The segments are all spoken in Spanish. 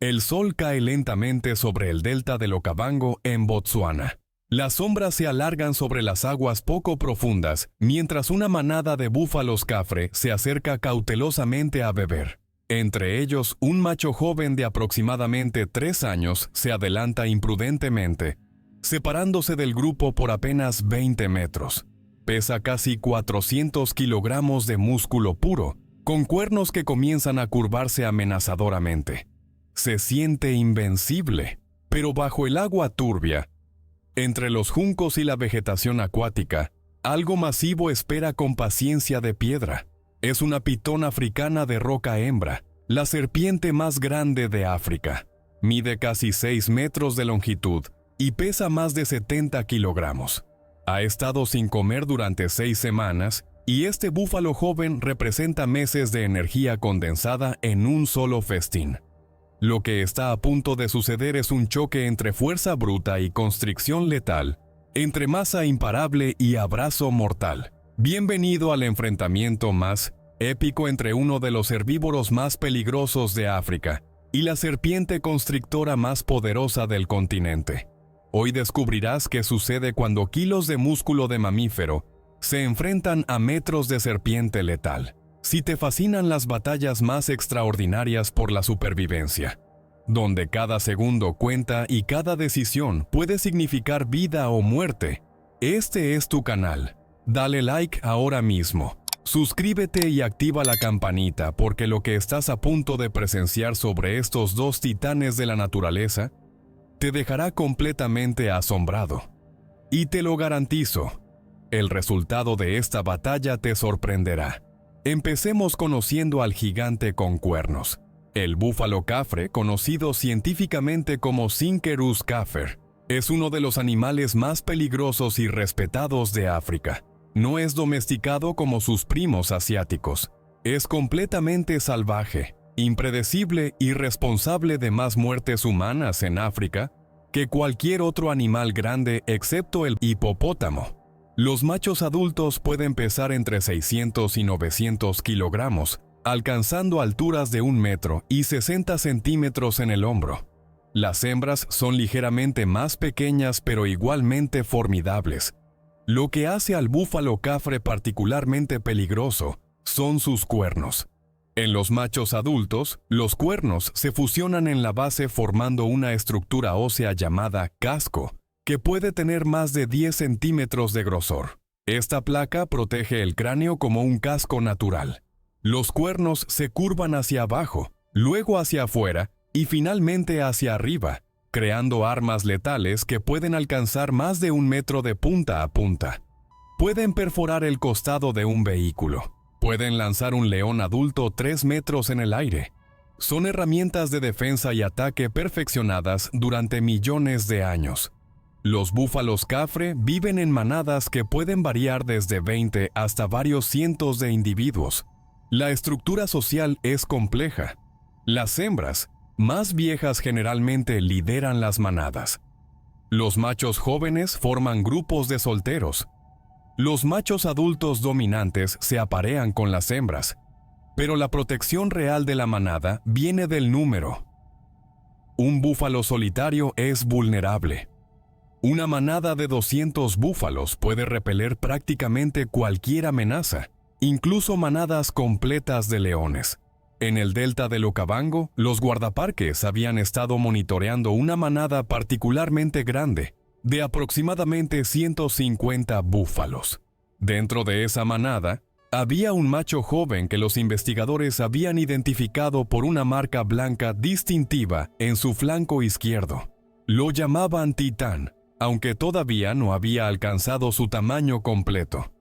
El sol cae lentamente sobre el delta del Okavango en Botsuana. Las sombras se alargan sobre las aguas poco profundas, mientras una manada de búfalos cafre se acerca cautelosamente a beber. Entre ellos, un macho joven de aproximadamente 3 años se adelanta imprudentemente, separándose del grupo por apenas 20 metros. Pesa casi 400 kilogramos de músculo puro, con cuernos que comienzan a curvarse amenazadoramente. Se siente invencible, pero bajo el agua turbia, entre los juncos y la vegetación acuática, algo masivo espera con paciencia de piedra. Es una pitón africana de roca hembra, la serpiente más grande de África. Mide casi 6 metros de longitud y pesa más de 70 kilogramos. Ha estado sin comer durante 6 semanas y este búfalo joven representa meses de energía condensada en un solo festín. Lo que está a punto de suceder es un choque entre fuerza bruta y constricción letal, entre masa imparable y abrazo mortal. Bienvenido al enfrentamiento más épico entre uno de los herbívoros más peligrosos de África y la serpiente constrictora más poderosa del continente. Hoy descubrirás qué sucede cuando kilos de músculo de mamífero se enfrentan a metros de serpiente letal. Si te fascinan las batallas más extraordinarias por la supervivencia, donde cada segundo cuenta y cada decisión puede significar vida o muerte, este es tu canal. Dale like ahora mismo. Suscríbete y activa la campanita porque lo que estás a punto de presenciar sobre estos dos titanes de la naturaleza te dejará completamente asombrado. Y te lo garantizo, el resultado de esta batalla te sorprenderá. Empecemos conociendo al gigante con cuernos. El búfalo cafre, conocido científicamente como Syncerus cafer, es uno de los animales más peligrosos y respetados de África. No es domesticado como sus primos asiáticos. Es completamente salvaje, impredecible y responsable de más muertes humanas en África que cualquier otro animal grande excepto el hipopótamo. Los machos adultos pueden pesar entre 600 y 900 kilogramos, alcanzando alturas de 1 metro y 60 centímetros en el hombro. Las hembras son ligeramente más pequeñas pero igualmente formidables. Lo que hace al búfalo cafre particularmente peligroso son sus cuernos. En los machos adultos, los cuernos se fusionan en la base formando una estructura ósea llamada casco, que puede tener más de 10 centímetros de grosor. Esta placa protege el cráneo como un casco natural. Los cuernos se curvan hacia abajo, luego hacia afuera y finalmente hacia arriba, creando armas letales que pueden alcanzar más de 1 metro de punta a punta. Pueden perforar el costado de un vehículo. Pueden lanzar un león adulto 3 metros en el aire. Son herramientas de defensa y ataque perfeccionadas durante millones de años. Los búfalos cafre viven en manadas que pueden variar desde 20 hasta varios cientos de individuos. La estructura social es compleja. Las hembras, más viejas generalmente lideran las manadas. Los machos jóvenes forman grupos de solteros. Los machos adultos dominantes se aparean con las hembras, pero la protección real de la manada viene del número. Un búfalo solitario es vulnerable. Una manada de 200 búfalos puede repeler prácticamente cualquier amenaza, incluso manadas completas de leones. En el delta del Okavango, los guardaparques habían estado monitoreando una manada particularmente grande, de aproximadamente 150 búfalos. Dentro de esa manada, había un macho joven que los investigadores habían identificado por una marca blanca distintiva en su flanco izquierdo. Lo llamaban Titán, aunque todavía no había alcanzado su tamaño completo.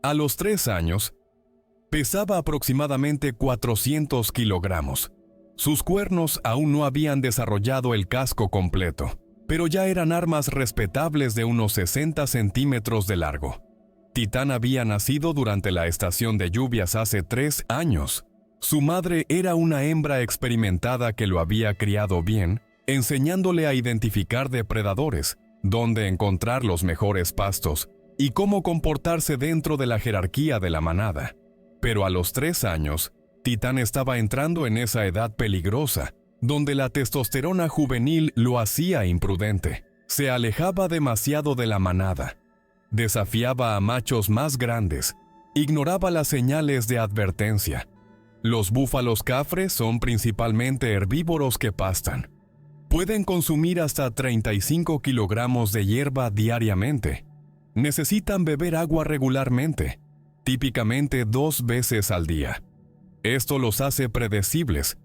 A los 3 años, pesaba aproximadamente 400 kilogramos. Sus cuernos aún no habían desarrollado el casco completo, pero ya eran armas respetables de unos 60 centímetros de largo. Titán había nacido durante la estación de lluvias hace 3 años. Su madre era una hembra experimentada que lo había criado bien, enseñándole a identificar depredadores, dónde encontrar los mejores pastos y cómo comportarse dentro de la jerarquía de la manada. Pero a los 3 años, Titán estaba entrando en esa edad peligrosa, donde la testosterona juvenil lo hacía imprudente. Se alejaba demasiado de la manada, desafiaba a machos más grandes, ignoraba las señales de advertencia. Los búfalos cafres son principalmente herbívoros que pastan. Pueden consumir hasta 35 kilogramos de hierba diariamente. Necesitan beber agua regularmente, típicamente 2 veces al día. Esto los hace predecibles.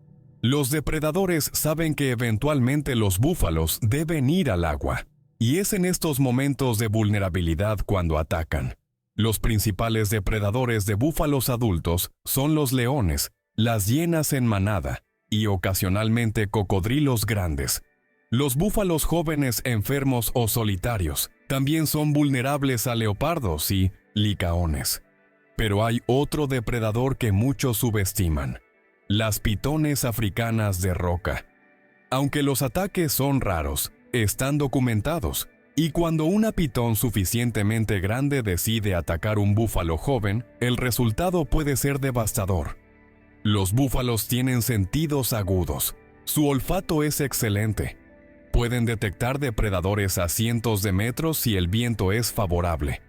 Los depredadores saben que eventualmente los búfalos deben ir al agua, y es en estos momentos de vulnerabilidad cuando atacan. Los principales depredadores de búfalos adultos son los leones, las hienas en manada y ocasionalmente cocodrilos grandes. Los búfalos jóvenes enfermos o solitarios también son vulnerables a leopardos y licaones. Pero hay otro depredador que muchos subestiman: las pitones africanas de roca. Aunque los ataques son raros, están documentados, y cuando una pitón suficientemente grande decide atacar un búfalo joven, el resultado puede ser devastador. Los búfalos tienen sentidos agudos. Su olfato es excelente. Pueden detectar depredadores a cientos de metros si el viento es favorable.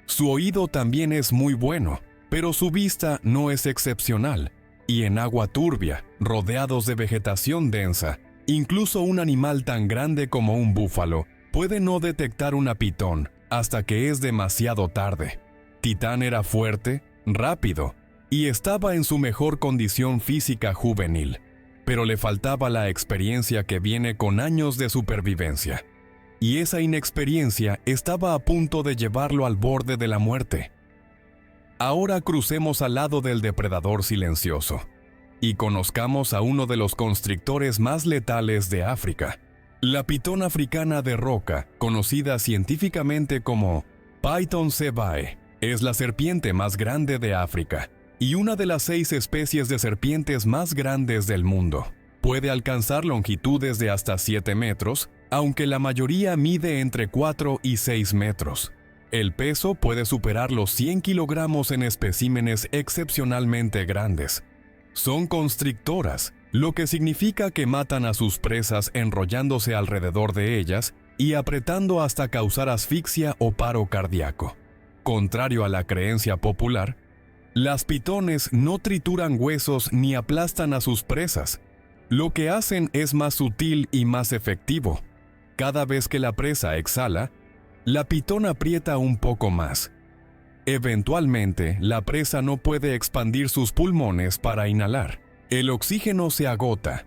Su oído también es muy bueno, pero su vista no es excepcional, y en agua turbia, rodeados de vegetación densa, incluso un animal tan grande como un búfalo puede no detectar una pitón hasta que es demasiado tarde. Titán era fuerte, rápido, y estaba en su mejor condición física juvenil, pero le faltaba la experiencia que viene con años de supervivencia. Y esa inexperiencia estaba a punto de llevarlo al borde de la muerte. Ahora crucemos al lado del depredador silencioso y conozcamos a uno de los constrictores más letales de África. La pitón africana de roca, conocida científicamente como Python cebae, es la serpiente más grande de África y una de las 6 especies de serpientes más grandes del mundo. Puede alcanzar longitudes de hasta 7 metros, aunque la mayoría mide entre 4 y 6 metros. El peso puede superar los 100 kilogramos en especímenes excepcionalmente grandes. Son constrictoras, lo que significa que matan a sus presas enrollándose alrededor de ellas y apretando hasta causar asfixia o paro cardíaco. Contrario a la creencia popular, las pitones no trituran huesos ni aplastan a sus presas. Lo que hacen es más sutil y más efectivo. Cada vez que la presa exhala, la pitón aprieta un poco más. Eventualmente, la presa no puede expandir sus pulmones para inhalar. El oxígeno se agota.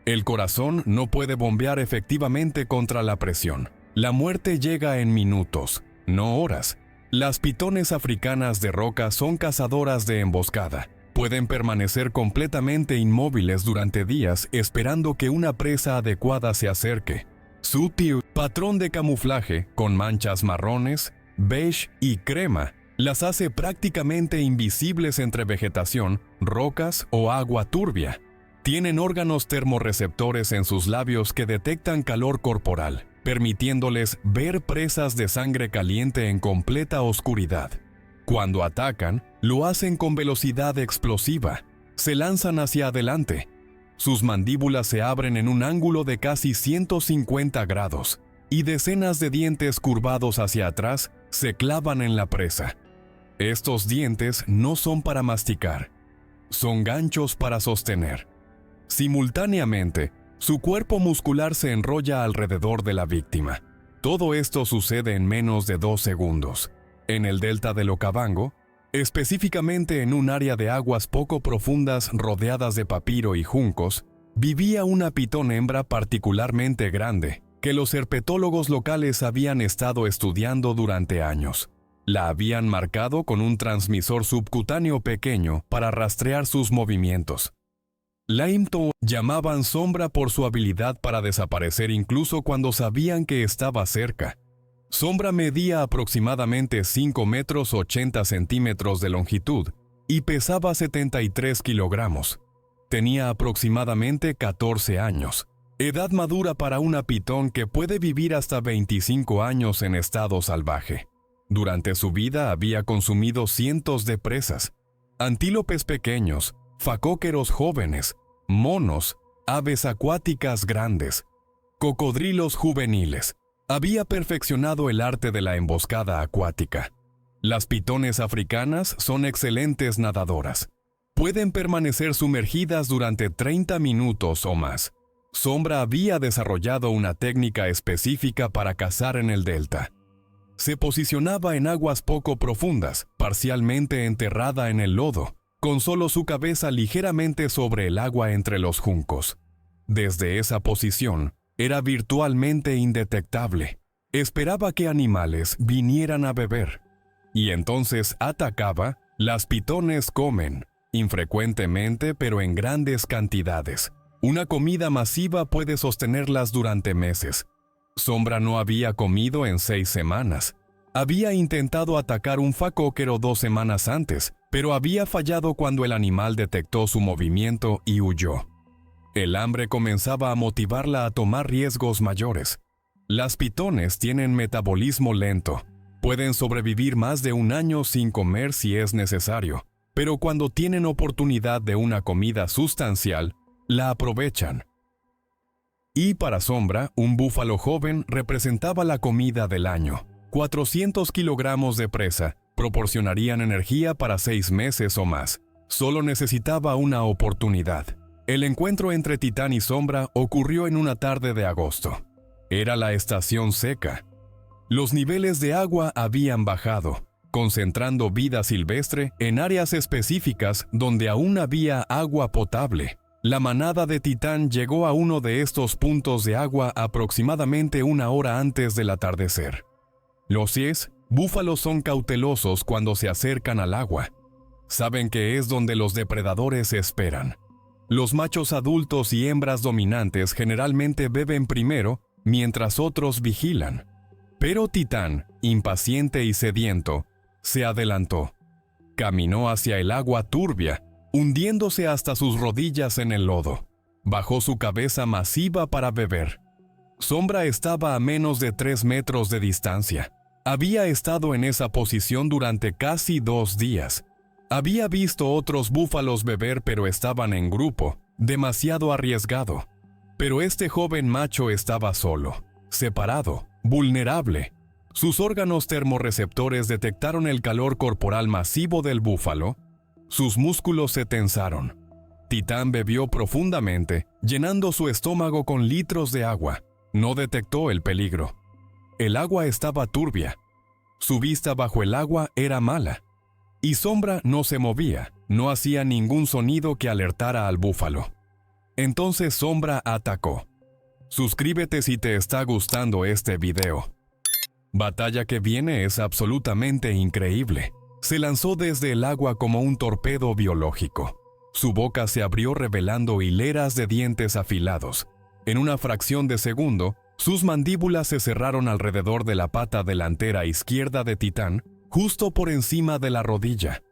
El corazón no puede bombear efectivamente contra la presión. La muerte llega en minutos, no horas. Las pitones africanas de roca son cazadoras de emboscada. Pueden permanecer completamente inmóviles durante días esperando que una presa adecuada se acerque. Su patrón de camuflaje, con manchas marrones, beige y crema, las hace prácticamente invisibles entre vegetación, rocas o agua turbia. Tienen órganos termorreceptores en sus labios que detectan calor corporal, permitiéndoles ver presas de sangre caliente en completa oscuridad. Cuando atacan, lo hacen con velocidad explosiva. Se lanzan hacia adelante. Sus mandíbulas se abren en un ángulo de casi 150 grados, y decenas de dientes curvados hacia atrás se clavan en la presa. Estos dientes no son para masticar, son ganchos para sostener. Simultáneamente, su cuerpo muscular se enrolla alrededor de la víctima. Todo esto sucede en menos de 2 segundos. En el delta del Okavango, específicamente en un área de aguas poco profundas rodeadas de papiro y juncos, vivía una pitón hembra particularmente grande, que los herpetólogos locales habían estado estudiando durante años. La habían marcado con un transmisor subcutáneo pequeño para rastrear sus movimientos. Laimto llamaban sombra por su habilidad para desaparecer incluso cuando sabían que estaba cerca. Sombra medía aproximadamente 5 metros 80 centímetros de longitud y pesaba 73 kilogramos. Tenía aproximadamente 14 años, edad madura para una pitón que puede vivir hasta 25 años en estado salvaje. Durante su vida había consumido cientos de presas, antílopes pequeños, facóqueros jóvenes, monos, aves acuáticas grandes, cocodrilos juveniles. Había perfeccionado el arte de la emboscada acuática. Las pitones africanas son excelentes nadadoras. Pueden permanecer sumergidas durante 30 minutos o más. Sombra había desarrollado una técnica específica para cazar en el delta. Se posicionaba en aguas poco profundas, parcialmente enterrada en el lodo, con solo su cabeza ligeramente sobre el agua entre los juncos. Desde esa posición, era virtualmente indetectable. Esperaba que animales vinieran a beber. Y entonces atacaba. Las pitones comen, infrecuentemente pero en grandes cantidades. Una comida masiva puede sostenerlas durante meses. Sombra no había comido en 6 semanas. Había intentado atacar un facóquero 2 semanas antes, pero había fallado cuando el animal detectó su movimiento y huyó. El hambre comenzaba a motivarla a tomar riesgos mayores. Las pitones tienen metabolismo lento. Pueden sobrevivir más de 1 año sin comer si es necesario, pero cuando tienen oportunidad de una comida sustancial, la aprovechan. Y para Sombra, un búfalo joven representaba la comida del año. 400 kilogramos de presa proporcionarían energía para 6 meses o más. Solo necesitaba una oportunidad. El encuentro entre Titán y Sombra ocurrió en una tarde de agosto. Era la estación seca. Los niveles de agua habían bajado, concentrando vida silvestre en áreas específicas donde aún había agua potable. La manada de Titán llegó a uno de estos puntos de agua aproximadamente 1 hora antes del atardecer. Los búfalos son cautelosos cuando se acercan al agua. Saben que es donde los depredadores esperan. Los machos adultos y hembras dominantes generalmente beben primero, mientras otros vigilan. Pero Titán, impaciente y sediento, se adelantó. Caminó hacia el agua turbia, hundiéndose hasta sus rodillas en el lodo. Bajó su cabeza masiva para beber. Sombra estaba a menos de 3 metros de distancia. Había estado en esa posición durante casi 2 días. Había visto otros búfalos beber, pero estaban en grupo, demasiado arriesgado. Pero este joven macho estaba solo, separado, vulnerable. Sus órganos termorreceptores detectaron el calor corporal masivo del búfalo. Sus músculos se tensaron. Titán bebió profundamente, llenando su estómago con litros de agua. No detectó el peligro. El agua estaba turbia. Su vista bajo el agua era mala. Y Sombra no se movía, no hacía ningún sonido que alertara al búfalo. Entonces Sombra atacó. Suscríbete si te está gustando este video. Batalla que viene es absolutamente increíble. Se lanzó desde el agua como un torpedo biológico. Su boca se abrió revelando hileras de dientes afilados. En una fracción de segundo, sus mandíbulas se cerraron alrededor de la pata delantera izquierda de Titán, justo por encima de la rodilla.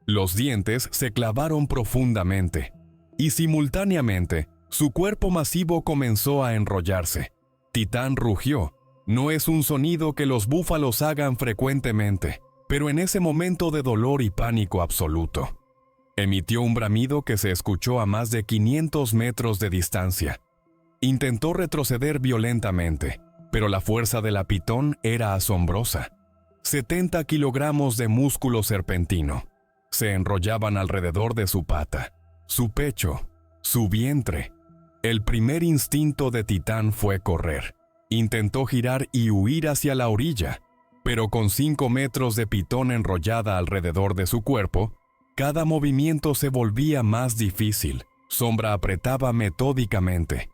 Los dientes se clavaron profundamente, y simultáneamente, su cuerpo masivo comenzó a enrollarse. Titán rugió. No es un sonido que los búfalos hagan frecuentemente, pero en ese momento de dolor y pánico absoluto, emitió un bramido que se escuchó a más de 500 metros de distancia. Intentó retroceder violentamente, pero la fuerza de la pitón era asombrosa. 70 kilogramos de músculo serpentino se enrollaban alrededor de su pata, su pecho, su vientre. El primer instinto de Titán fue correr. Intentó girar y huir hacia la orilla, pero con 5 metros de pitón enrollada alrededor de su cuerpo, cada movimiento se volvía más difícil. Sombra apretaba metódicamente.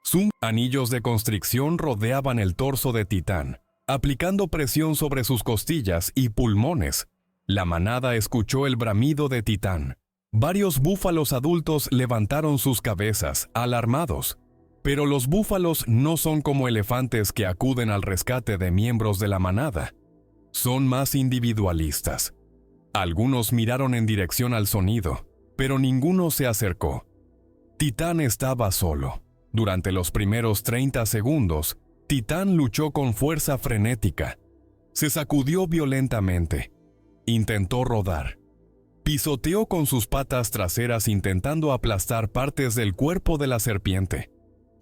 Sus anillos de constricción rodeaban el torso de Titán, aplicando presión sobre sus costillas y pulmones. La manada escuchó el bramido de Titán. Varios búfalos adultos levantaron sus cabezas, alarmados. Pero los búfalos no son como elefantes que acuden al rescate de miembros de la manada. Son más individualistas. Algunos miraron en dirección al sonido, pero ninguno se acercó. Titán estaba solo. Durante los primeros 30 segundos, Titán luchó con fuerza frenética. Se sacudió violentamente. Intentó rodar. Pisoteó con sus patas traseras intentando aplastar partes del cuerpo de la serpiente.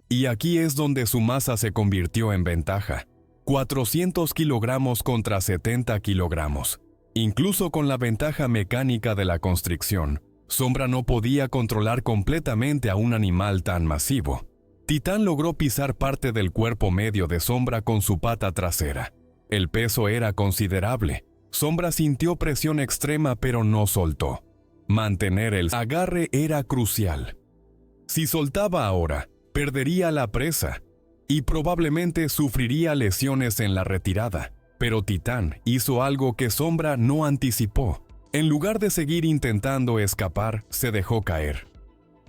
Y aquí es donde su masa se convirtió en ventaja. 400 kilogramos contra 70 kilogramos. Incluso con la ventaja mecánica de la constricción, Sombra no podía controlar completamente a un animal tan masivo. Titán logró pisar parte del cuerpo medio de Sombra con su pata trasera. El peso era considerable. Sombra sintió presión extrema pero no soltó. Mantener el agarre era crucial. Si soltaba ahora, perdería la presa y probablemente sufriría lesiones en la retirada. Pero Titán hizo algo que Sombra no anticipó. En lugar de seguir intentando escapar, se dejó caer.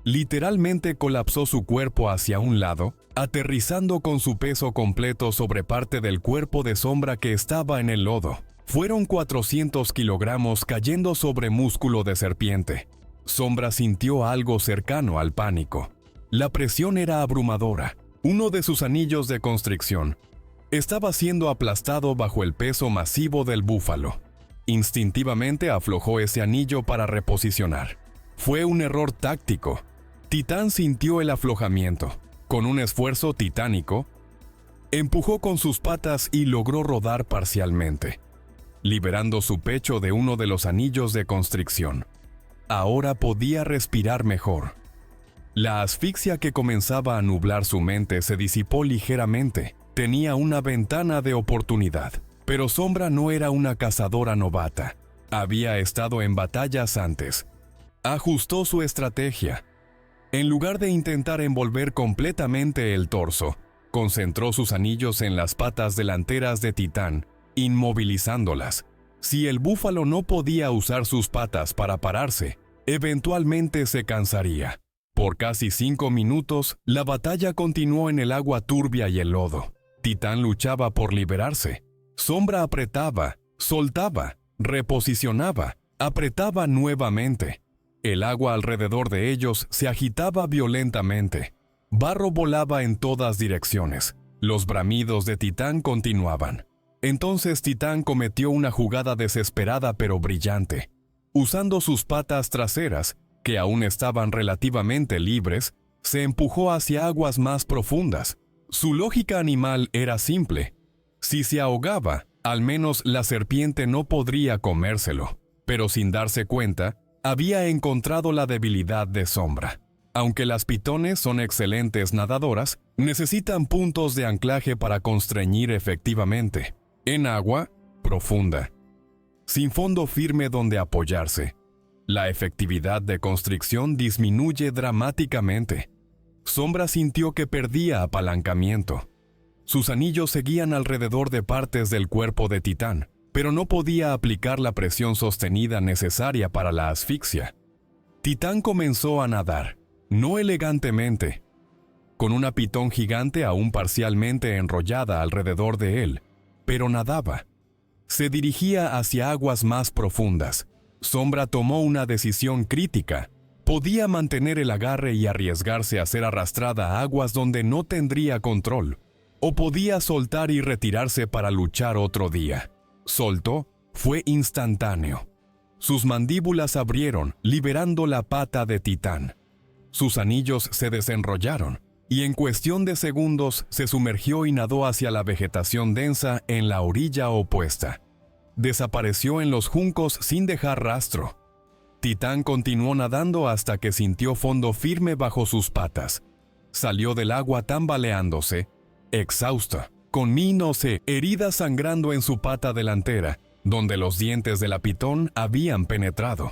Literalmente colapsó su cuerpo hacia un lado, aterrizando con su peso completo sobre parte del cuerpo de Sombra que estaba en el lodo. Fueron 400 kilogramos cayendo sobre músculo de serpiente. Sombra sintió algo cercano al pánico. La presión era abrumadora. Uno de sus anillos de constricción estaba siendo aplastado bajo el peso masivo del búfalo. Instintivamente aflojó ese anillo para reposicionar. Fue un error táctico. Titán sintió el aflojamiento. Con un esfuerzo titánico, empujó con sus patas y logró rodar parcialmente, liberando su pecho de uno de los anillos de constricción. Ahora podía respirar mejor. La asfixia que comenzaba a nublar su mente se disipó ligeramente. Tenía una ventana de oportunidad. Pero Sombra no era una cazadora novata. Había estado en batallas antes. Ajustó su estrategia. En lugar de intentar envolver completamente el torso, concentró sus anillos en las patas delanteras de Titán, inmovilizándolas. Si el búfalo no podía usar sus patas para pararse, eventualmente se cansaría. Por casi 5 minutos, la batalla continuó en el agua turbia y el lodo. Titán luchaba por liberarse. Sombra apretaba, soltaba, reposicionaba, apretaba nuevamente. El agua alrededor de ellos se agitaba violentamente. Barro volaba en todas direcciones. Los bramidos de Titán continuaban. Entonces Titán cometió una jugada desesperada pero brillante. Usando sus patas traseras, que aún estaban relativamente libres, se empujó hacia aguas más profundas. Su lógica animal era simple. Si se ahogaba, al menos la serpiente no podría comérselo. Pero sin darse cuenta, había encontrado la debilidad de Sombra. Aunque las pitones son excelentes nadadoras, necesitan puntos de anclaje para constreñir efectivamente. En agua profunda, sin fondo firme donde apoyarse, la efectividad de constricción disminuye dramáticamente. Sombra sintió que perdía apalancamiento. Sus anillos seguían alrededor de partes del cuerpo de Titán, pero no podía aplicar la presión sostenida necesaria para la asfixia. Titán comenzó a nadar, no elegantemente, con una pitón gigante aún parcialmente enrollada alrededor de él, pero nadaba. Se dirigía hacia aguas más profundas. Sombra tomó una decisión crítica. Podía mantener el agarre y arriesgarse a ser arrastrada a aguas donde no tendría control, o podía soltar y retirarse para luchar otro día. Soltó, fue instantáneo. Sus mandíbulas abrieron, liberando la pata de Titán. Sus anillos se desenrollaron, y en cuestión de segundos se sumergió y nadó hacia la vegetación densa en la orilla opuesta. Desapareció en los juncos sin dejar rastro. Titán continuó nadando hasta que sintió fondo firme bajo sus patas. Salió del agua tambaleándose, exhausta, con heridas sangrando en su pata delantera, donde los dientes de la pitón habían penetrado.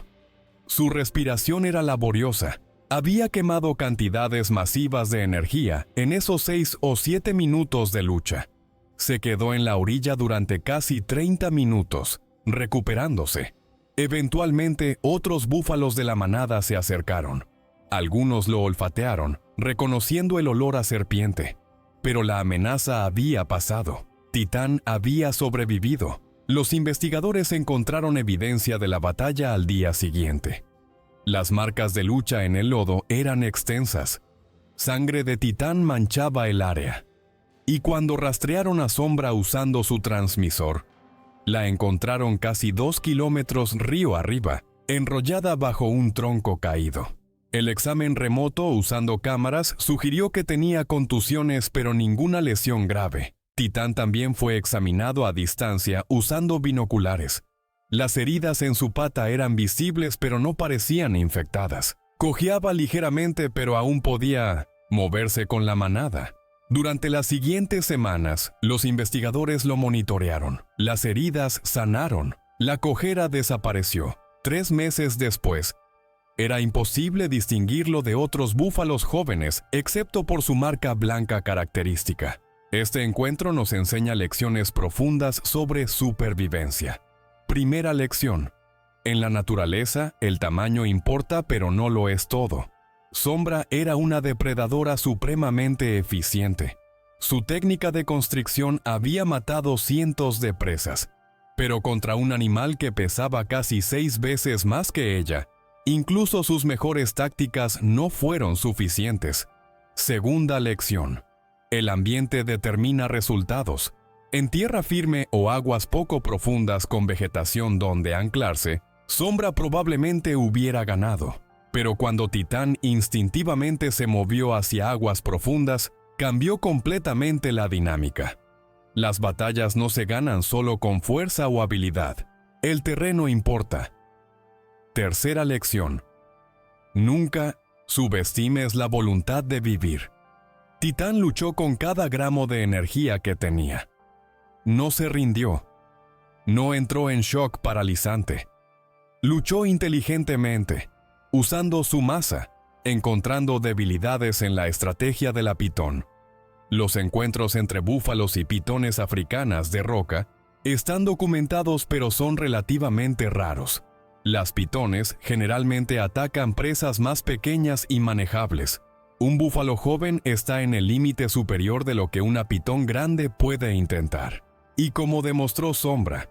Su respiración era laboriosa. Había quemado cantidades masivas de energía en esos 6 o 7 minutos de lucha. Se quedó en la orilla durante casi 30 minutos, recuperándose. Eventualmente, otros búfalos de la manada se acercaron. Algunos lo olfatearon, reconociendo el olor a serpiente. Pero la amenaza había pasado. Titán había sobrevivido. Los investigadores encontraron evidencia de la batalla al día siguiente. Las marcas de lucha en el lodo eran extensas. Sangre de Titán manchaba el área. Y cuando rastrearon a Sombra usando su transmisor, la encontraron casi 2 kilómetros río arriba, enrollada bajo un tronco caído. El examen remoto usando cámaras sugirió que tenía contusiones pero ninguna lesión grave. Titán también fue examinado a distancia usando binoculares. Las heridas en su pata eran visibles pero no parecían infectadas. Cojeaba ligeramente pero aún podía moverse con la manada. Durante las siguientes semanas, los investigadores lo monitorearon. Las heridas sanaron. La cojera desapareció. 3 meses después, era imposible distinguirlo de otros búfalos jóvenes, excepto por su marca blanca característica. Este encuentro nos enseña lecciones profundas sobre supervivencia. Primera lección. En la naturaleza, el tamaño importa, pero no lo es todo. Sombra era una depredadora supremamente eficiente. Su técnica de constricción había matado cientos de presas, pero contra un animal que pesaba casi 6 veces más que ella, incluso sus mejores tácticas no fueron suficientes. Segunda lección. El ambiente determina resultados. En tierra firme o aguas poco profundas con vegetación donde anclarse, Sombra probablemente hubiera ganado. Pero cuando Titán instintivamente se movió hacia aguas profundas, cambió completamente la dinámica. Las batallas no se ganan solo con fuerza o habilidad. El terreno importa. Tercera lección. Nunca subestimes la voluntad de vivir. Titán luchó con cada gramo de energía que tenía. No se rindió. No entró en shock paralizante. Luchó inteligentemente, usando su masa, encontrando debilidades en la estrategia de la pitón. Los encuentros entre búfalos y pitones africanas de roca están documentados pero son relativamente raros. Las pitones generalmente atacan presas más pequeñas y manejables. Un búfalo joven está en el límite superior de lo que una pitón grande puede intentar. Y como demostró Sombra,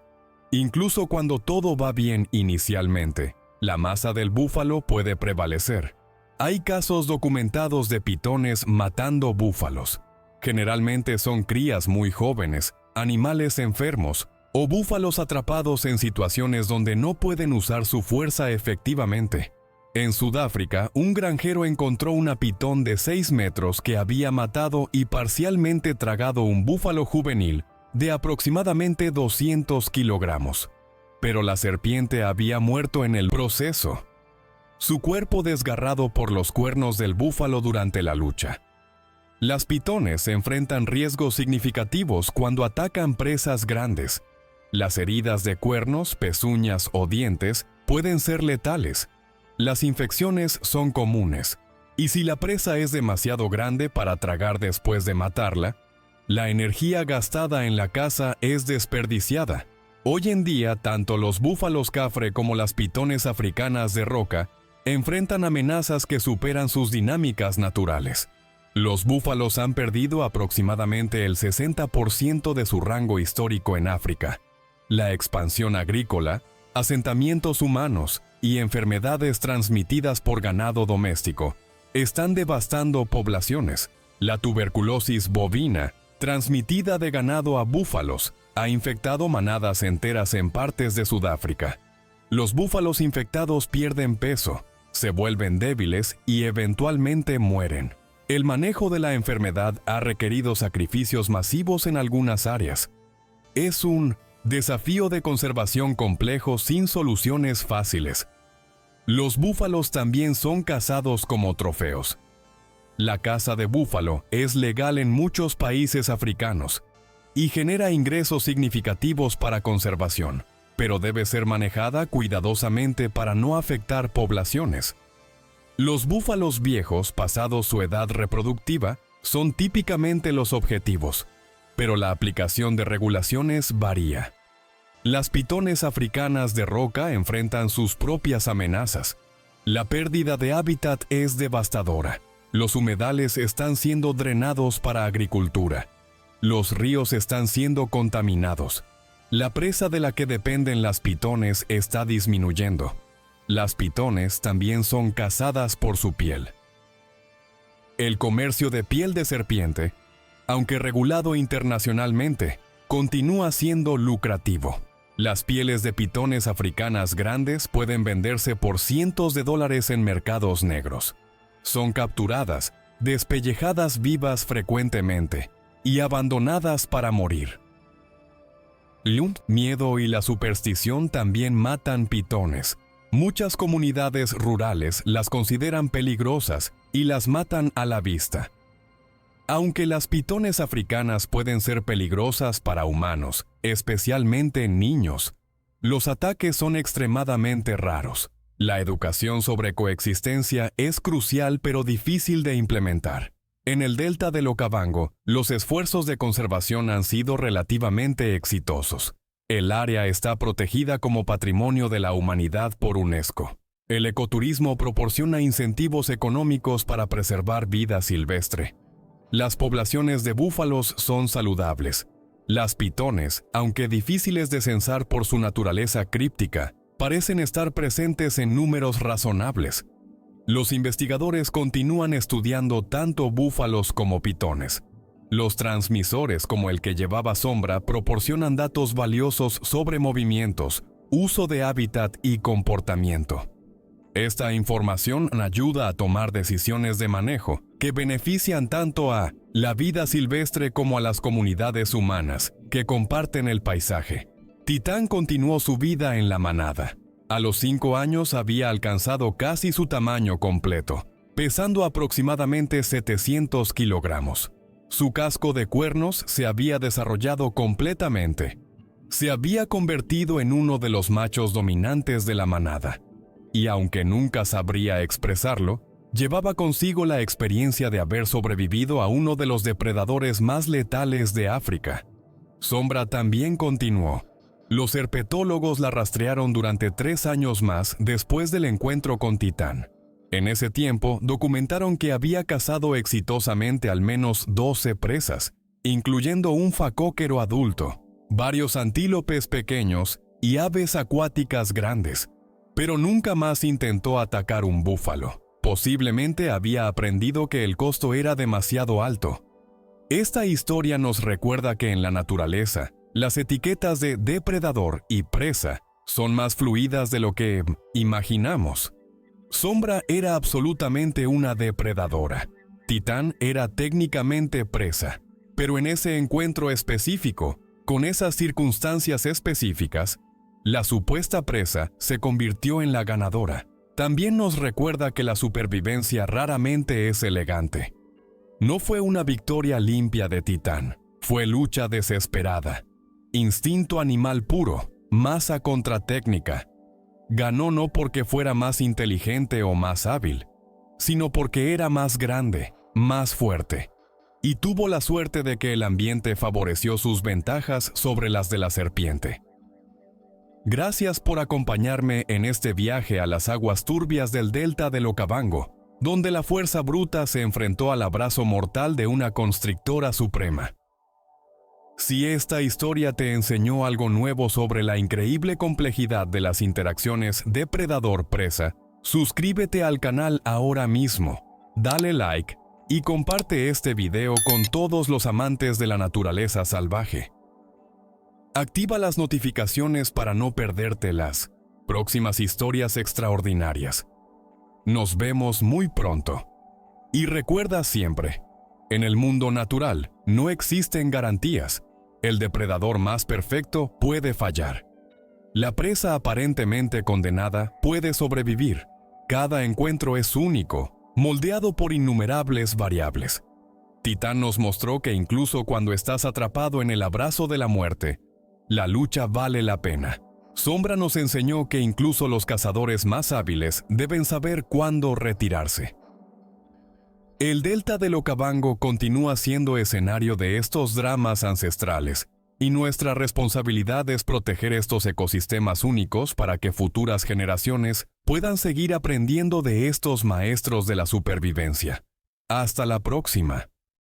incluso cuando todo va bien inicialmente, la masa del búfalo puede prevalecer. Hay casos documentados de pitones matando búfalos. Generalmente son crías muy jóvenes, animales enfermos o búfalos atrapados en situaciones donde no pueden usar su fuerza efectivamente. En Sudáfrica, un granjero encontró una pitón de 6 metros que había matado y parcialmente tragado un búfalo juvenil de aproximadamente 200 kilogramos. Pero la serpiente había muerto en el proceso. Su cuerpo desgarrado por los cuernos del búfalo durante la lucha. Las pitones enfrentan riesgos significativos cuando atacan presas grandes. Las heridas de cuernos, pezuñas o dientes pueden ser letales. Las infecciones son comunes, y si la presa es demasiado grande para tragar después de matarla, la energía gastada en la caza es desperdiciada. Hoy en día, tanto los búfalos cafre como las pitones africanas de roca enfrentan amenazas que superan sus dinámicas naturales. Los búfalos han perdido aproximadamente el 60% de su rango histórico en África. La expansión agrícola, asentamientos humanos y enfermedades transmitidas por ganado doméstico están devastando poblaciones. La tuberculosis bovina, transmitida de ganado a búfalos, ha infectado manadas enteras en partes de Sudáfrica. Los búfalos infectados pierden peso, se vuelven débiles y eventualmente mueren. El manejo de la enfermedad ha requerido sacrificios masivos en algunas áreas. Es un desafío de conservación complejo sin soluciones fáciles. Los búfalos también son cazados como trofeos. La caza de búfalo es legal en muchos países africanos y genera ingresos significativos para conservación, pero debe ser manejada cuidadosamente para no afectar poblaciones. Los búfalos viejos, pasados su edad reproductiva, son típicamente los objetivos, pero la aplicación de regulaciones varía. Las pitones africanas de roca enfrentan sus propias amenazas. La pérdida de hábitat es devastadora. Los humedales están siendo drenados para agricultura. Los ríos están siendo contaminados. La presa de la que dependen las pitones está disminuyendo. Las pitones también son cazadas por su piel. El comercio de piel de serpiente, aunque regulado internacionalmente, continúa siendo lucrativo. Las pieles de pitones africanas grandes pueden venderse por cientos de dólares en mercados negros. Son capturadas, despellejadas vivas frecuentemente y abandonadas para morir. El miedo y la superstición también matan pitones. Muchas comunidades rurales las consideran peligrosas y las matan a la vista. Aunque las pitones africanas pueden ser peligrosas para humanos, especialmente niños, los ataques son extremadamente raros. La educación sobre coexistencia es crucial pero difícil de implementar. En el delta del Okavango, los esfuerzos de conservación han sido relativamente exitosos. El área está protegida como Patrimonio de la Humanidad por UNESCO. El ecoturismo proporciona incentivos económicos para preservar vida silvestre. Las poblaciones de búfalos son saludables. Las pitones, aunque difíciles de censar por su naturaleza críptica, parecen estar presentes en números razonables. Los investigadores continúan estudiando tanto búfalos como pitones. Los transmisores como el que llevaba Sombra proporcionan datos valiosos sobre movimientos, uso de hábitat y comportamiento. Esta información ayuda a tomar decisiones de manejo que benefician tanto a la vida silvestre como a las comunidades humanas que comparten el paisaje. Titán continuó su vida en la manada. A los 5 años había alcanzado casi su tamaño completo, pesando aproximadamente 700 kilogramos. Su casco de cuernos se había desarrollado completamente. Se había convertido en uno de los machos dominantes de la manada. Y aunque nunca sabría expresarlo, llevaba consigo la experiencia de haber sobrevivido a uno de los depredadores más letales de África. Sombra también continuó. Los herpetólogos la rastrearon durante 3 años más después del encuentro con Titán. En ese tiempo, documentaron que había cazado exitosamente al menos 12 presas, incluyendo un facóquero adulto, varios antílopes pequeños y aves acuáticas grandes, pero nunca más intentó atacar un búfalo. Posiblemente había aprendido que el costo era demasiado alto. Esta historia nos recuerda que en la naturaleza, las etiquetas de depredador y presa son más fluidas de lo que imaginamos. Sombra era absolutamente una depredadora. Titán era técnicamente presa. Pero en ese encuentro específico, con esas circunstancias específicas, la supuesta presa se convirtió en la ganadora. También nos recuerda que la supervivencia raramente es elegante. No fue una victoria limpia de Titán, fue lucha desesperada. Instinto animal puro, masa contra técnica. Ganó no porque fuera más inteligente o más hábil, sino porque era más grande, más fuerte. Y tuvo la suerte de que el ambiente favoreció sus ventajas sobre las de la serpiente. Gracias por acompañarme en este viaje a las aguas turbias del delta del Okavango, donde la fuerza bruta se enfrentó al abrazo mortal de una constrictora suprema. Si esta historia te enseñó algo nuevo sobre la increíble complejidad de las interacciones depredador-presa, suscríbete al canal ahora mismo, dale like y comparte este video con todos los amantes de la naturaleza salvaje. Activa las notificaciones para no perderte las próximas historias extraordinarias. Nos vemos muy pronto. Y recuerda siempre, en el mundo natural no existen garantías. El depredador más perfecto puede fallar. La presa aparentemente condenada puede sobrevivir. Cada encuentro es único, moldeado por innumerables variables. Titán nos mostró que incluso cuando estás atrapado en el abrazo de la muerte, la lucha vale la pena. Sombra nos enseñó que incluso los cazadores más hábiles deben saber cuándo retirarse. El delta del Okavango continúa siendo escenario de estos dramas ancestrales, y nuestra responsabilidad es proteger estos ecosistemas únicos para que futuras generaciones puedan seguir aprendiendo de estos maestros de la supervivencia. Hasta la próxima.